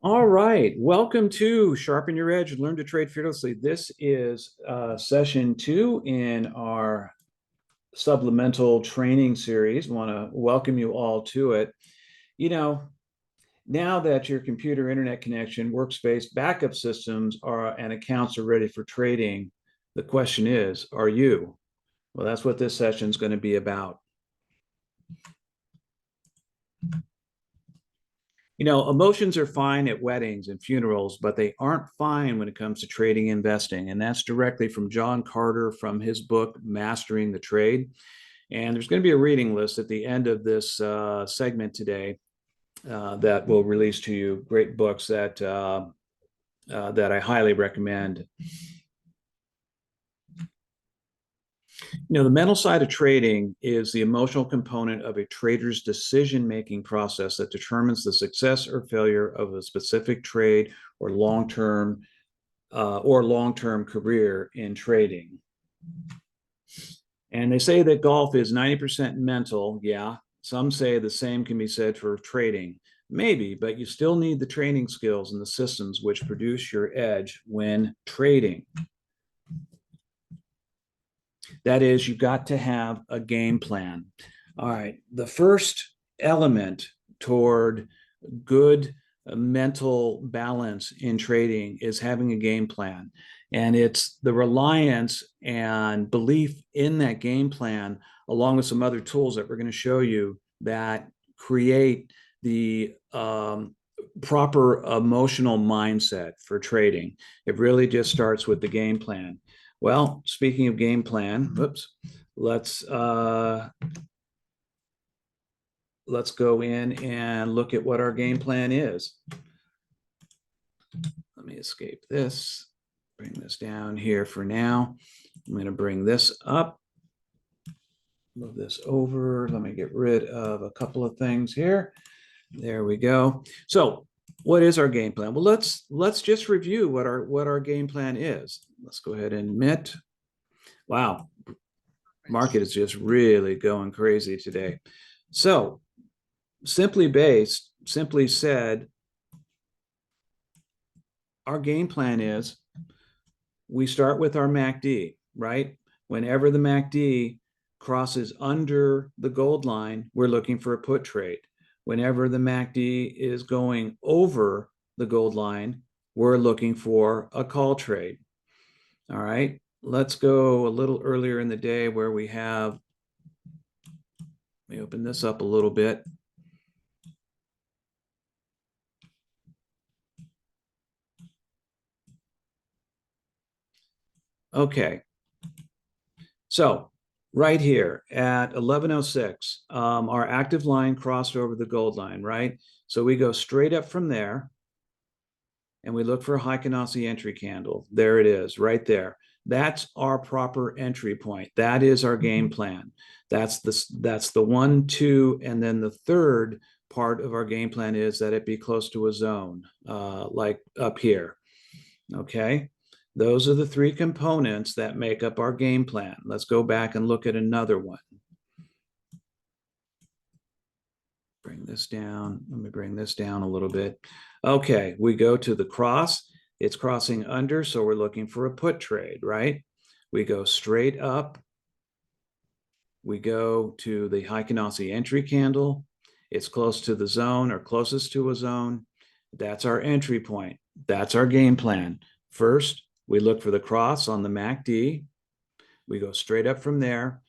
All right, welcome to Sharpen Your Edge, Learn to Trade Fearlessly. This is session 2 in our supplemental training series. I want to welcome you all to it. You know, now that your computer internet connection, workspace, backup systems and accounts are ready for trading, the question is, are you? Well, that's what this session is going to be about. Emotions are fine at weddings and funerals, but they aren't fine when it comes to trading and investing. And that's directly from John Carter from his book, Mastering the Trade. And there's going to be a reading list at the end of this segment today that will release to you great books that I highly recommend. The mental side of trading is the emotional component of a trader's decision-making process that determines the success or failure of a specific trade or long-term career in trading. And they say that golf is 90% mental. Yeah, some say the same can be said for trading. Maybe, but you still need the training skills and the systems which produce your edge when trading. That is, you've got to have a game plan. All right, the first element toward good mental balance in trading is having a game plan. And it's the reliance and belief in that game plan, along with some other tools that we're going to show you that create the proper emotional mindset for trading. It really just starts with the game plan. Well, speaking of game plan, let's go in and look at what our game plan is. Let me escape this, bring this down here for now. I'm going to bring this up, move this over. Let me get rid of a couple of things here. There we go. So what is our game plan? Well, let's just review what our game plan is. Let's go ahead and admit. Wow, market is just really going crazy today. So simply said, our game plan is we start with our MACD, right? Whenever the MACD crosses under the gold line, we're looking for a put trade. Whenever the MACD is going over the gold line, we're looking for a call trade. All right, let's go a little earlier in the day where we have, let me open this up a little bit. Okay, so right here at 1106, our active line crossed over the gold line, right? So we go straight up from there and we look for a Heikin-Ashi entry candle. There it is, right there. That's our proper entry point. That is our game plan. That's the 1, 2, and then the third part of our game plan is that it be close to a zone, like up here. Okay. Those are the three components that make up our game plan. Let's go back and look at another one. Bring this down. Let me bring this down a little bit. Okay, we go to the cross. It's crossing under, so we're looking for a put trade, right? We go straight up. We go to the Heikin-Ashi entry candle. It's close to the zone or closest to a zone. That's our entry point. That's our game plan. First, we look for the cross on the MACD. We go straight up from there.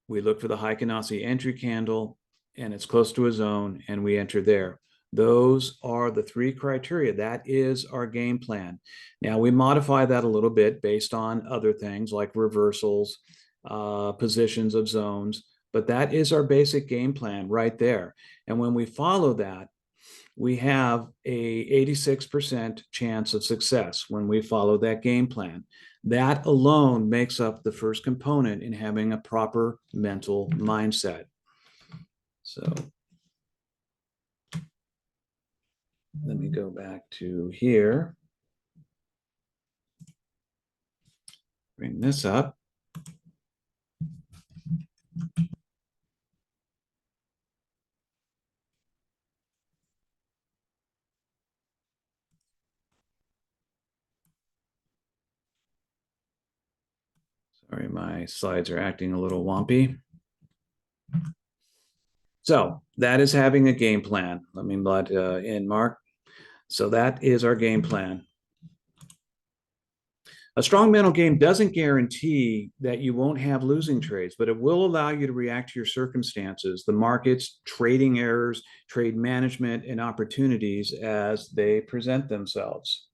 We look for the Heikin-Ashi entry candle, and it's close to a zone, and we enter there. Those are the three criteria. That is our game plan. Now, we modify that a little bit based on other things like reversals, positions of zones, but that is our basic game plan right there. And when we follow that, we have a 86% chance of success when we follow that game plan. That alone makes up the first component in having a proper mental mindset. So let me go back to here. Bring this up. Sorry, my slides are acting a little wompy. So that is having a game plan. Let me let in Mark. So that is our game plan. A strong mental game doesn't guarantee that you won't have losing trades, but it will allow you to react to your circumstances, the markets, trading errors, trade management, and opportunities as they present themselves.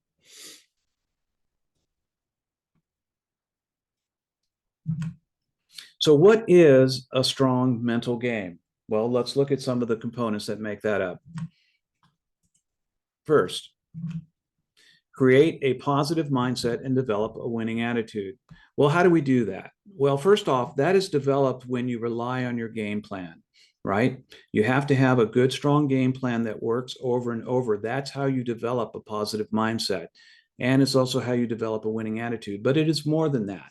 So what is a strong mental game? Well, let's look at some of the components that make that up. First, create a positive mindset and develop a winning attitude. Well, how do we do that? Well, first off, that is developed when you rely on your game plan, right? You have to have a good, strong game plan that works over and over. That's how you develop a positive mindset. And it's also how you develop a winning attitude. But it is more than that.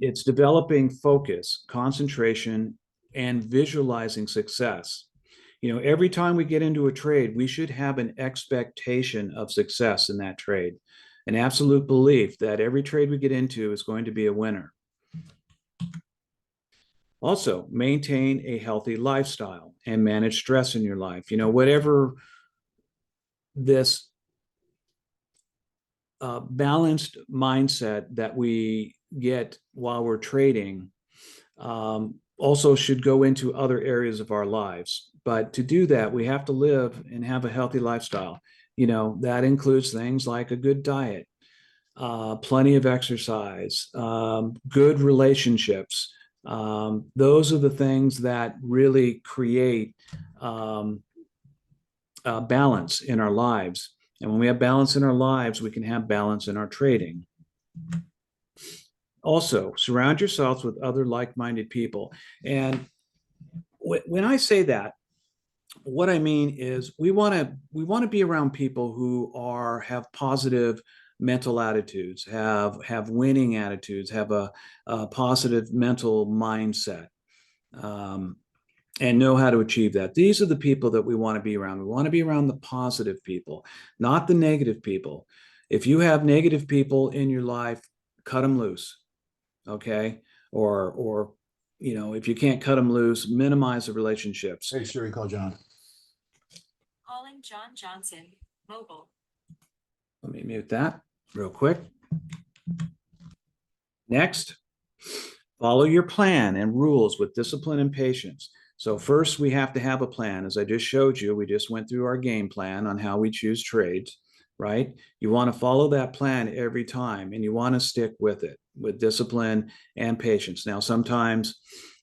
It's developing focus, concentration, and visualizing success. You know, every time we get into a trade, we should have an expectation of success in that trade, an absolute belief that every trade we get into is going to be a winner. Also, maintain a healthy lifestyle and manage stress in your life. You know, whatever this balanced mindset that we get while we're trading also should go into other areas of our lives. But to do that, we have to live and have a healthy lifestyle. You know, that includes things like a good diet, plenty of exercise, good relationships. Those are the things that really create balance in our lives. And when we have balance in our lives, we can have balance in our trading. Also, surround yourselves with other like-minded people. And when I say that, what I mean is we want to be around people who have positive mental attitudes, have winning attitudes, have a positive mental mindset, and know how to achieve that. These are the people that we want to be around. We want to be around the positive people, not the negative people. If you have negative people in your life, cut them loose. Okay. Or, you know, if you can't cut them loose, minimize the relationships. Hey, Siri, call John. Calling John Johnson, mobile. Let me mute that real quick. Next, follow your plan and rules with discipline and patience. So first, we have to have a plan. As I just showed you, we just went through our game plan on how we choose trades, right? You want to follow that plan every time, and you want to stick with it with discipline and patience. Now, sometimes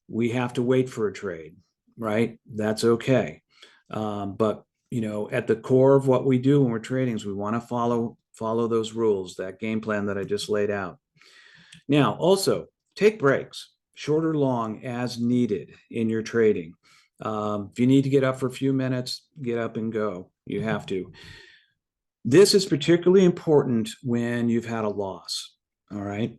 we have to wait for a trade, right? That's okay. But you know, at the core of what we do when we're trading is we want to follow those rules, that game plan that I just laid out. Now, also take breaks, short or long, as needed in your trading. If you need to get up for a few minutes, get up and go. You have to. This is particularly important when you've had a loss. All right.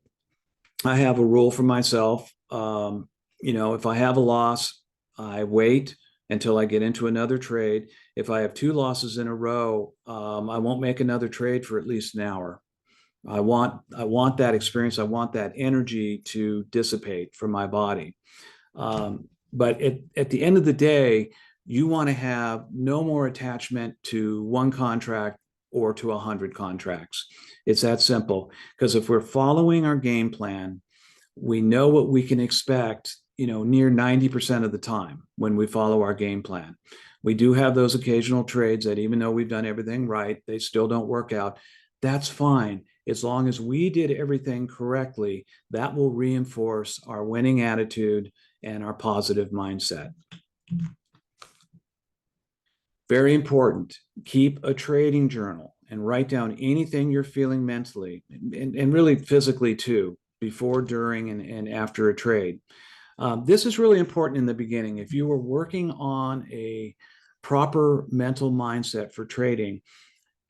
I have a rule for myself. You know, if I have a loss, I wait until I get into another trade. If I have 2 losses in a row, I won't make another trade for at least an hour. I want that experience. I want that energy to dissipate from my body. But at the end of the day, you want to have no more attachment to one contract or to 100 contracts. It's that simple. Because if we're following our game plan, we know what we can expect, you know, near 90% of the time when we follow our game plan. We do have those occasional trades that even though we've done everything right, they still don't work out. That's fine. As long as we did everything correctly, that will reinforce our winning attitude and our positive mindset. Very important. Keep a trading journal and write down anything you're feeling mentally and really physically too, before, during, and after a trade. This is really important in the beginning. If you are working on a proper mental mindset for trading,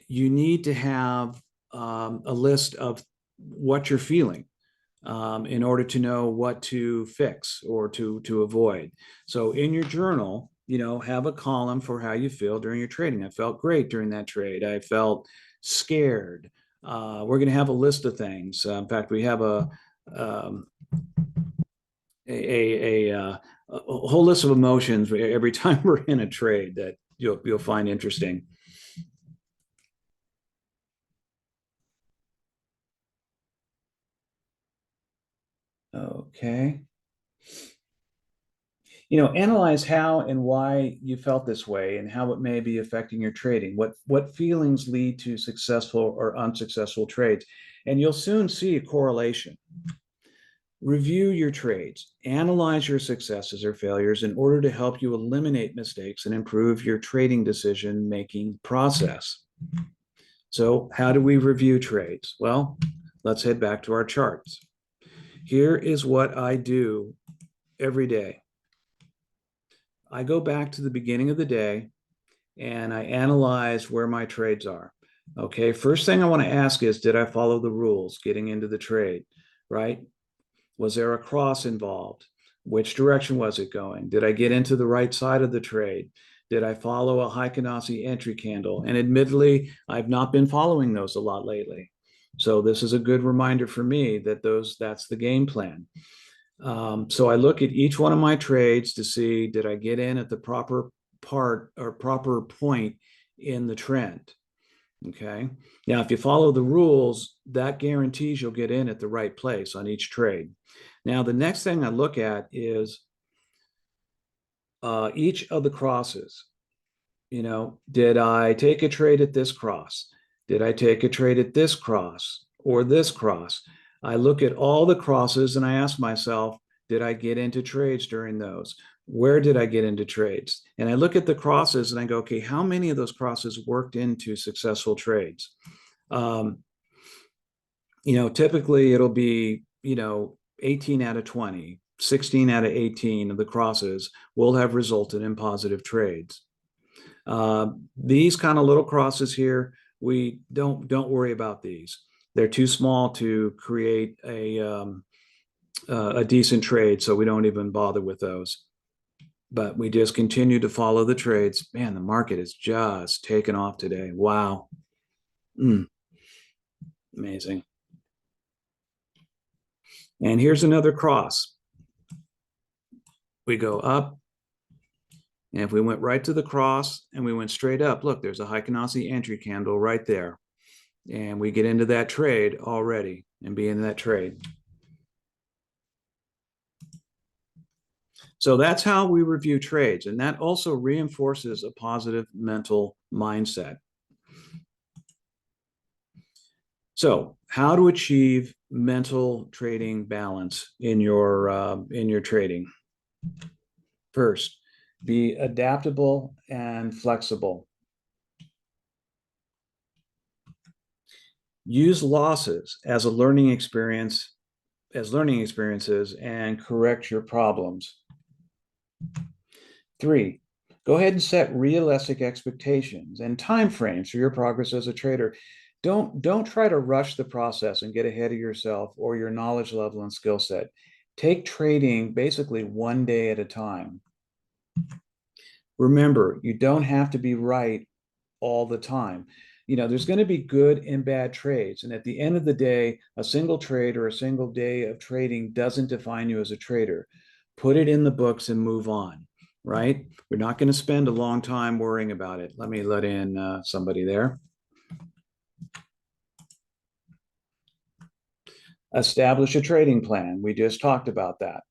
you need to have a list of what you're feeling in order to know what to fix or to avoid. So in your journal, you know, have a column for how you feel during your trading. I felt great during that trade. I felt scared. We're going to have a list of things. In fact, we have um, a whole list of emotions every time we're in a trade that you'll find interesting. Okay. Analyze how and why you felt this way and how it may be affecting your trading. What feelings lead to successful or unsuccessful trades? And you'll soon see a correlation. Review your trades, analyze your successes or failures in order to help you eliminate mistakes and improve your trading decision-making process. So how do we review trades? Well, let's head back to our charts. Here is what I do every day. I go back to the beginning of the day and I analyze where my trades are. Okay, first thing I want to ask is, did I follow the rules getting into the trade, right? Was there a cross involved? Which direction was it going? Did I get into the right side of the trade? Did I follow a Heikenausi entry candle? And admittedly, I've not been following those a lot lately. So this is a good reminder for me that that's the game plan. So I look at each one of my trades to see, did I get in at the proper part or proper point in the trend? Okay. Now, if you follow the rules, that guarantees you'll get in at the right place on each trade. Now, the next thing I look at is each of the crosses. Did I take a trade at this cross? Did I take a trade at this cross or this cross? I look at all the crosses and I ask myself, did I get into trades during those? Where did I get into trades? And I look at the crosses and I go, okay, how many of those crosses worked into successful trades? Typically it'll be, 18 out of 20, 16 out of 18 of the crosses will have resulted in positive trades. These kind of little crosses here, we don't worry about these. They're too small to create a decent trade, so we don't even bother with those. But we just continue to follow the trades. Man, the market is just taken off today. Wow. Amazing. And here's another cross. We go up, and if we went right to the cross and we went straight up, look, there's a Heikenausi entry candle right there. And we get into that trade already and be in that trade. So that's how we review trades. And that also reinforces a positive mental mindset. So how to achieve mental trading balance in your trading? First, be adaptable and flexible. Use losses as learning experiences and correct your problems. 3, go ahead and set realistic expectations and timeframes for your progress as a trader. Don't try to rush the process and get ahead of yourself or your knowledge level and skill set. Take trading basically one day at a time. Remember, you don't have to be right all the time. There's going to be good and bad trades. And at the end of the day, a single trade or a single day of trading doesn't define you as a trader. Put it in the books and move on, right? We're not going to spend a long time worrying about it. Let me let in somebody there. Establish a trading plan. We just talked about that.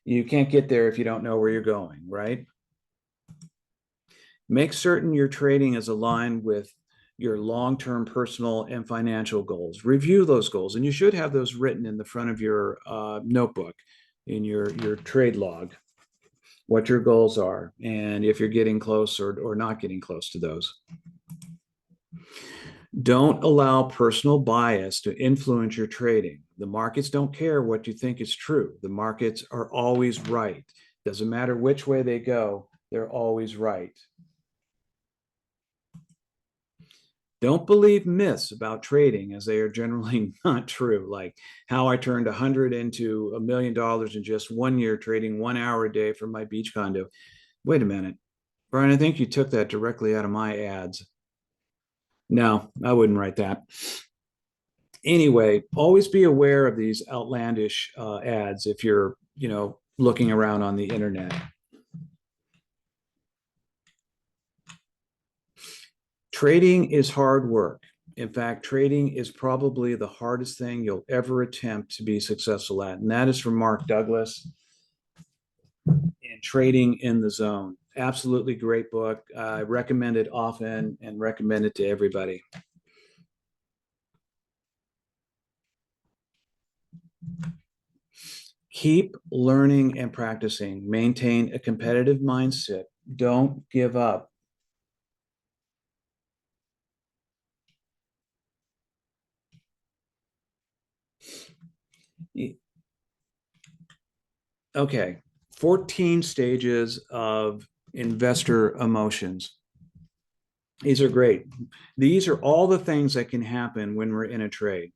You can't get there if you don't know where you're going, right? Make certain your trading is aligned with your long-term personal and financial goals. Review those goals, and you should have those written in the front of your notebook, in your trade log, what your goals are, and if you're getting close or not getting close to those. Don't allow personal bias to influence your trading. The markets don't care what you think is true. The markets are always right. Doesn't matter which way they go, they're always right. Don't believe myths about trading, as they are generally not true, like how I turned 100 into $1 million in just 1 year trading 1 hour a day from my beach condo. Wait a minute, Brian, I think you took that directly out of my ads. No, I wouldn't write that. Anyway, always be aware of these outlandish ads if you're, looking around on the internet. Trading is hard work. In fact, trading is probably the hardest thing you'll ever attempt to be successful at. And that is from Mark Douglas in Trading in the Zone. Absolutely great book. I recommend it often and recommend it to everybody. Keep learning and practicing. Maintain a competitive mindset. Don't give up. Okay, 14 stages of investor emotions. These are great. These are all the things that can happen when we're in a trade.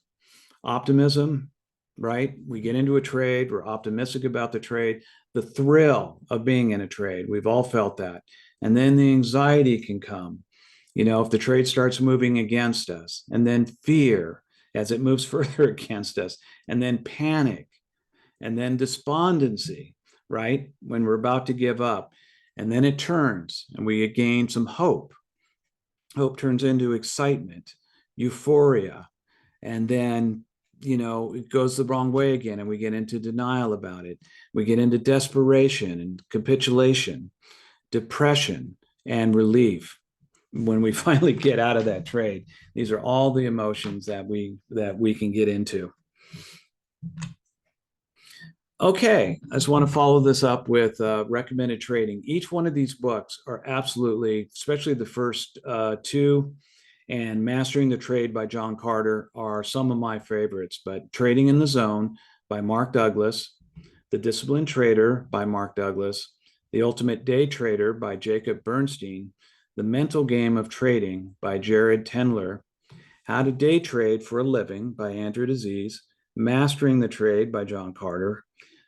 Optimism, right? We get into a trade, we're optimistic about the trade, the thrill of being in a trade. We've all felt that. And then the anxiety can come, if the trade starts moving against us, and then fear as it moves further against us, and then panic, and then despondency, right? When we're about to give up. And then it turns and we gain some hope. Hope turns into excitement, euphoria, and then it goes the wrong way again and we get into denial about it. We get into desperation and capitulation, depression, and relief when we finally get out of that trade. These are all the emotions that we can get into. Okay, I just want to follow this up with recommended trading. Each one of these books are absolutely, especially the first two, and Mastering the Trade by John Carter are some of my favorites. But Trading in the Zone by Mark Douglas, The Disciplined Trader by Mark Douglas, The Ultimate Day Trader by Jacob Bernstein, The Mental Game of Trading by Jared Tendler, How to Day Trade for a Living by Andrew Disease, Mastering the Trade by John Carter,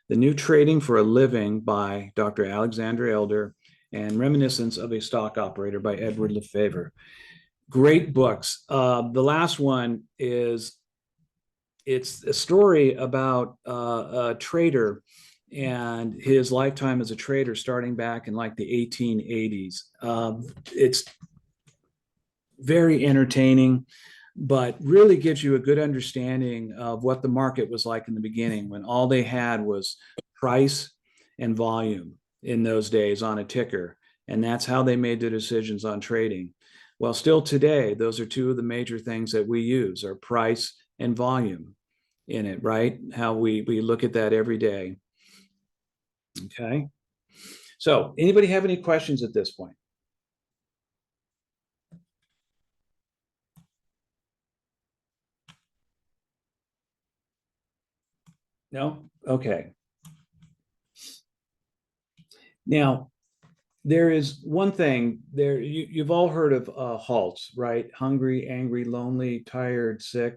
The New Trading for a Living by Dr. Alexander Elder, and Reminiscence of a Stock Operator by Edward Lefevre. Great books. The last one it's a story about a trader and his lifetime as a trader starting back in like the 1880s. It's very entertaining, but really gives you a good understanding of what the market was like in the beginning when all they had was price and volume in those days on a ticker. And that's how they made the decisions on trading. Well, still today, those are two of the major things that we use are price and volume in it, right? How we look at that every day. Okay. So anybody have any questions at this point? No? Okay. Now, there is one thing there, you've all heard of halts, right? Hungry, angry, lonely, tired, sick.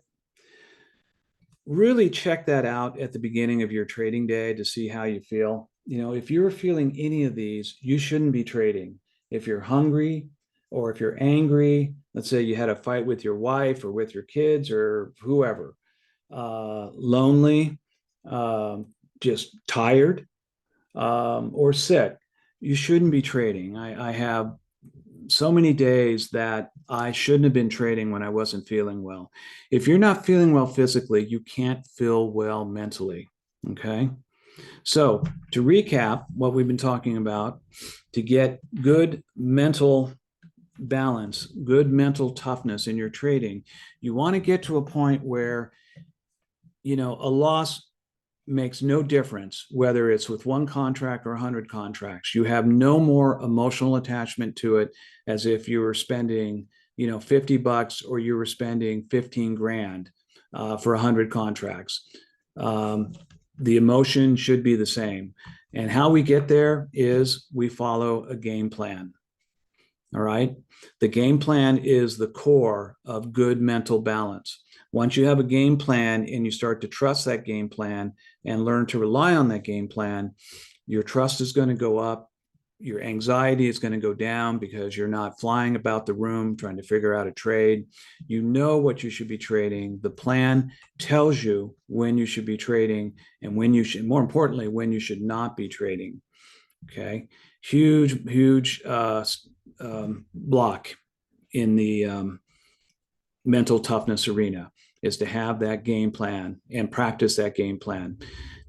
Really check that out at the beginning of your trading day to see how you feel. If you're feeling any of these, you shouldn't be trading. If you're hungry or if you're angry, let's say you had a fight with your wife or with your kids or whoever, lonely, just tired, or sick, you shouldn't be trading. I have so many days that I shouldn't have been trading when I wasn't feeling well. If you're not feeling well physically, you can't feel well mentally. Okay. So, to recap what we've been talking about, to get good mental balance, good mental toughness in your trading, you want to get to a point where, a loss makes no difference whether it's with one contract or 100 contracts. You have no more emotional attachment to it as if you were spending, $50 or you were spending 15 grand for 100 contracts. The emotion should be the same. And how we get there is we follow a game plan. All right. The game plan is the core of good mental balance. Once you have a game plan and you start to trust that game plan and learn to rely on that game plan, your trust is going to go up your anxiety is going to go down because you're not flying about the room trying to figure out a trade. You know what you should be trading. The plan tells you when you should be trading and when you should, more importantly, when you should not be trading. Okay. Huge block in the mental toughness arena is to have that game plan and practice that game plan.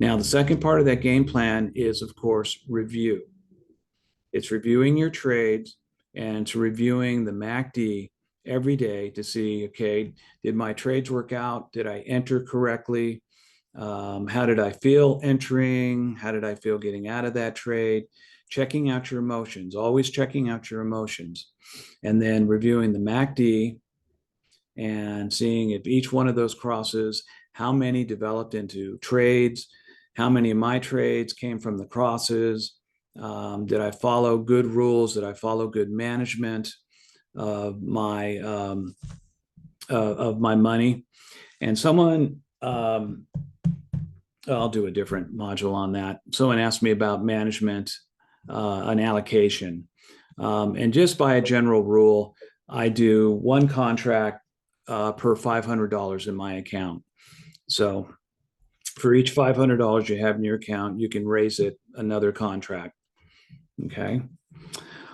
Now, the second part of that game plan is, of course, review. It's reviewing your trades and it's reviewing the MACD every day to see, okay, did my trades work out? Did I enter correctly? How did I feel entering? How did I feel getting out of that trade? Checking out your emotions, always checking out your emotions. And then reviewing the MACD and seeing if each one of those crosses, how many developed into trades, how many of my trades came from the crosses, did I follow good rules, did I follow good management of my money. And someone, I'll do a different module on that. Someone asked me about management, an allocation. And just by a general rule, I do one contract per $500 in my account. So for each $500 you have in your account, you can raise it another contract. Okay.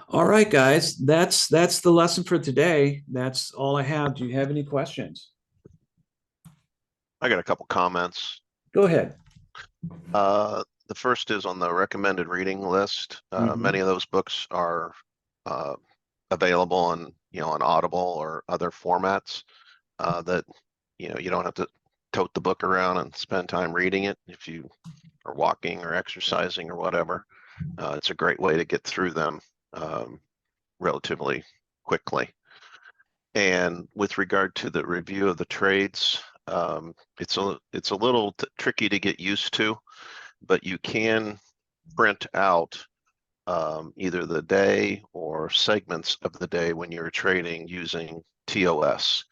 All right, guys, that's the lesson for today. That's all I have. Do you have any questions? I got a couple comments. Go ahead. The first is on the recommended reading list. Many of those books are available on, on Audible or other formats that, you don't have to tote the book around and spend time reading it if you are walking or exercising or whatever. It's a great way to get through them relatively quickly. And with regard to the review of the trades, it's a little tricky to get used to, but you can print out either the day or segments of the day when you're trading using TOS.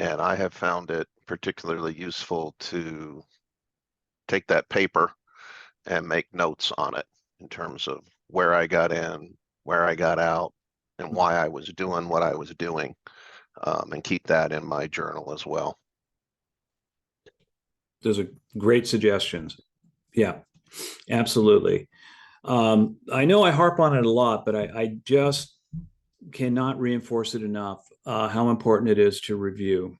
And I have found it particularly useful to take that paper and make notes on it in terms of where I got in, where I got out, and why I was doing what I was doing, and keep that in my journal as well. Those are great suggestions. Yeah, absolutely. I know I harp on it a lot, but I just cannot reinforce it enough how important it is to review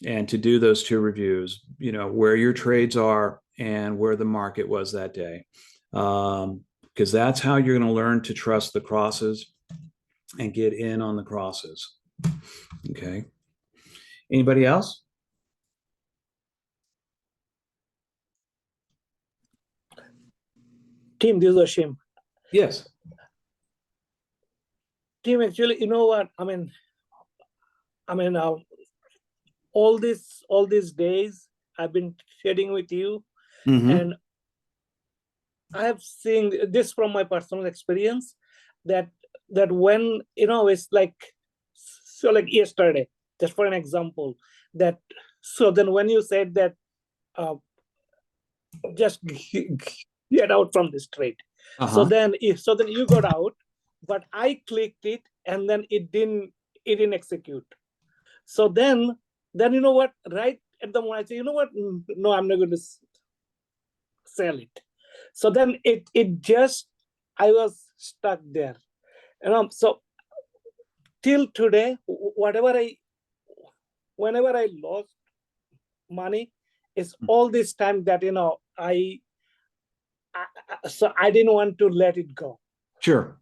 and to do those two reviews, where your trades are and where the market was that day. Because that's how you're going to learn to trust the crosses and get in on the crosses. Okay. Anybody else? Team, this is Ashim. Yes. Team, actually, you know what? I mean, all these days I've been trading with you, and I have seen this from my personal experience that when it's like, so like yesterday, just for an example, that so then when you said that just get out from this trade, so then you got out, but I clicked it and then it didn't execute. So then you know what, right at the moment I say, you know what, no, I'm not going to sell it. So then it just, I was stuck there. So till today, whenever I lost money, it's all this time that so I didn't want to let it go. Sure.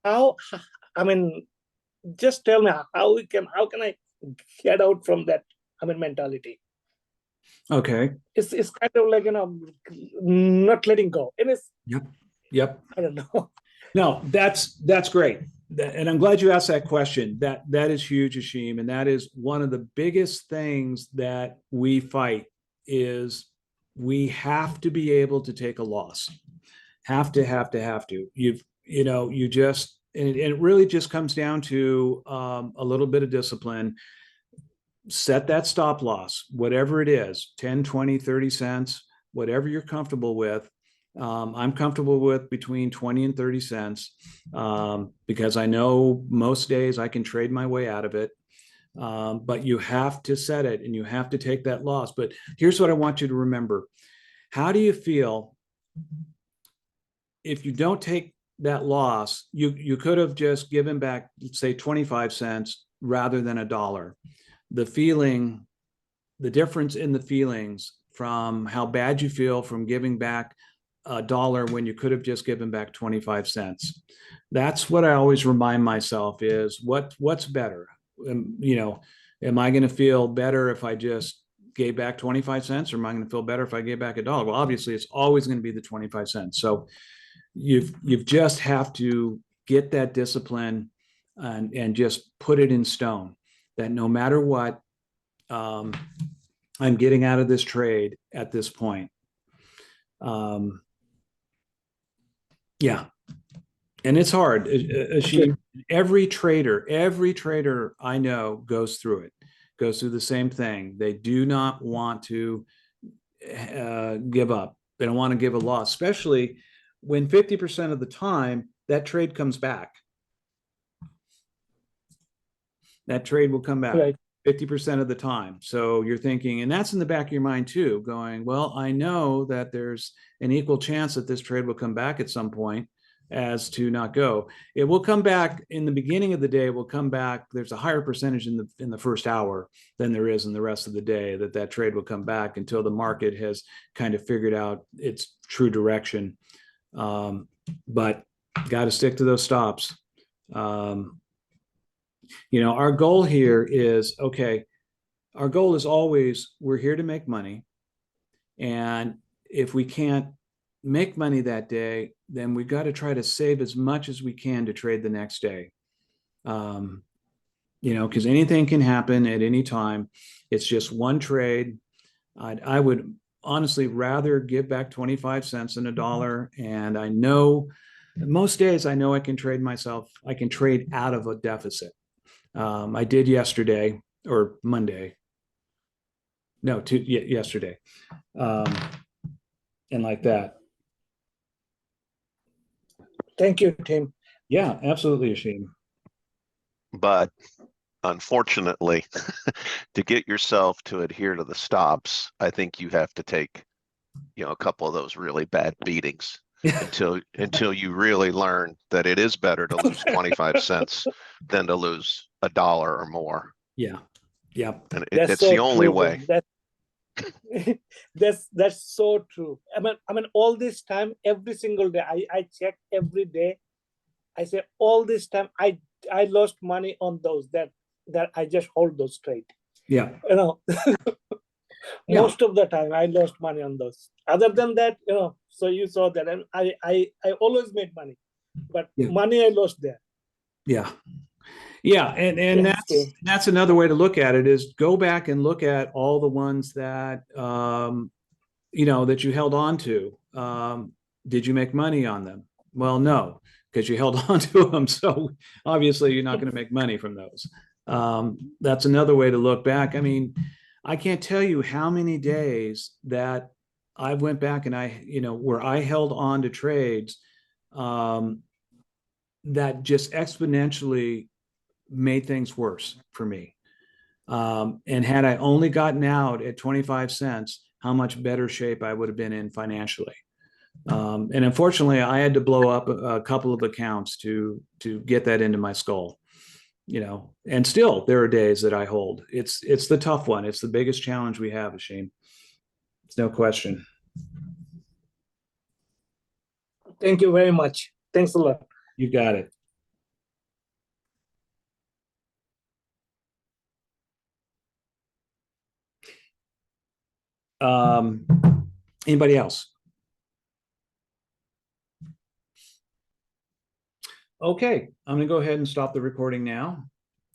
How, I mean, just tell me how can I get out from that mentality? Okay. It's kind of like not letting go. And it's Yep. I don't know. No, that's great. And I'm glad you asked that question. That is huge, Ashim. And that is one of the biggest things that we fight is we have to be able to take a loss. Have to. You just, and it really just comes down to a little bit of discipline. Set that stop loss, whatever it is, 10, 20, 30 cents, whatever you're comfortable with, I'm comfortable with between 20 and 30 cents because I know most days I can trade my way out of it. But you have to set it and you have to take that loss. But here's what I want you to remember. How do you feel if you don't take that loss? You could have just given back, say, 25 cents rather than $1. The feeling, the difference in the feelings from how bad you feel from giving back $1 when you could have just given back 25 cents. That's what I always remind myself is what's better. You know, am I going to feel better if I just gave back 25 cents, or am I going to feel better if I gave back $1? Well, obviously it's always going to be the 25 cents. So you've just have to get that discipline and just put it in stone that no matter what, I'm getting out of this trade at this point. Yeah. And it's hard. Every trader I know goes through it, goes through the same thing. They do not want to give up. They don't want to give a loss, especially when 50% of the time that trade comes back. That trade will come back. Right. 50% of the time. So you're thinking, and that's in the back of your mind too, going, well, I know that there's an equal chance that this trade will come back at some point as to not go. It will come back in the beginning of the day, will come back. There's a higher percentage in the first hour than there is in the rest of the day that trade will come back until the market has kind of figured out its true direction. But got to stick to those stops. You know, our goal here is, okay, our goal is always, we're here to make money. And if we can't make money that day, then we've got to try to save as much as we can to trade the next day. You know, because anything can happen at any time. It's just one trade. I would honestly rather give back 25 cents than $1. And I know most days I know I can trade myself. I can trade out of a deficit. I did yesterday or Monday. No, yesterday. And like that. Thank you, Tim. Yeah, absolutely, Ashim. But unfortunately, to get yourself to adhere to the stops, I think you have to take, you know, a couple of those really bad beatings until you really learn that it is better to lose 25 cents than to lose $1 or more. Yeah. Yeah. And it's so the only way. That's so true. I mean, all this time, every single day, I check every day. I say all this time, I lost money on those that I just hold those trade. Yeah. You know, most of the time I lost money on those. Other than that, you know, so you saw that, and I always made money, but money I lost there. Yeah. Yeah, and that's another way to look at it is go back and look at all the ones that you know that you held on to. Did you make money on them? Well, no, because you held on to them. So obviously you're not going to make money from those. That's another way to look back. I mean, I can't tell you how many days that I went back and where I held on to trades that just exponentially made things worse for me. And had I only gotten out at 25 cents, how much better shape I would have been in financially. And unfortunately, I had to blow up a couple of accounts to get that into my skull. You know, and still there are days that I hold. It's the tough one. It's the biggest challenge we have, Ashim. It's no question. Thank you very much. Thanks a lot. You got it. Anybody else? Okay, I'm going to go ahead and stop the recording now.